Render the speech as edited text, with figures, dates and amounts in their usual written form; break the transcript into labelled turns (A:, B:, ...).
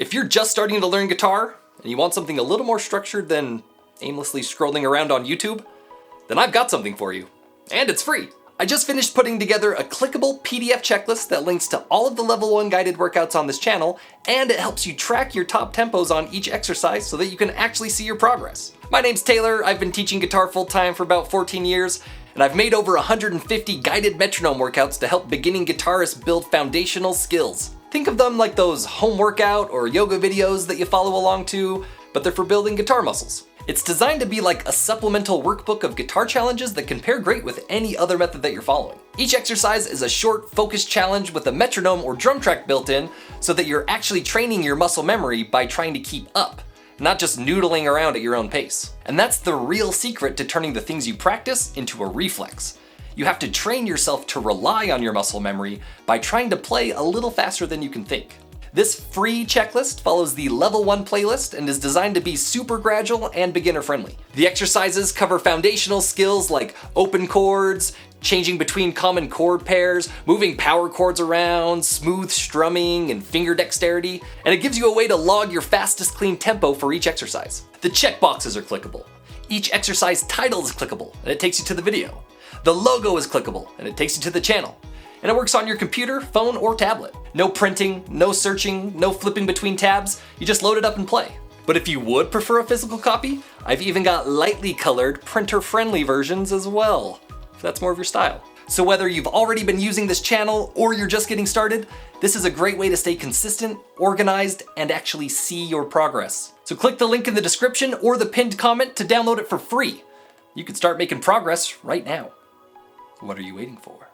A: If you're just starting to learn guitar and you want something a little more structured than aimlessly scrolling around on YouTube, then I've got something for you. And it's free. I just finished putting together a clickable PDF checklist that links to all of the level 1 guided workouts on this channel, and it helps you track your top tempos on each exercise so that you can actually see your progress. My name's Taylor, I've been teaching guitar full time for about 14 years, and I've made over 150 guided metronome workouts to help beginning guitarists build foundational skills. Think of them like those home workout or yoga videos that you follow along to, but they're for building guitar muscles. It's designed to be like a supplemental workbook of guitar challenges that can pair great with any other method that you're following. Each exercise is a short, focused challenge with a metronome or drum track built in so that you're actually training your muscle memory by trying to keep up, not just noodling around at your own pace. And that's the real secret to turning the things you practice into a reflex. You have to train yourself to rely on your muscle memory by trying to play a little faster than you can think. This free checklist follows the level 1 playlist and is designed to be super gradual and beginner friendly. The exercises cover foundational skills like open chords, changing between common chord pairs, moving power chords around, smooth strumming, and finger dexterity, and it gives you a way to log your fastest clean tempo for each exercise. The checkboxes are clickable. Each exercise title is clickable, and it takes you to the video. The logo is clickable, and it takes you to the channel. And it works on your computer, phone, or tablet. No printing, no searching, no flipping between tabs, you just load it up and play. But if you would prefer a physical copy, I've even got lightly colored, printer-friendly versions as well, if that's more of your style. So whether you've already been using this channel or you're just getting started, this is a great way to stay consistent, organized, and actually see your progress. So click the link in the description or the pinned comment to download it for free. You can start making progress right now. What are you waiting for?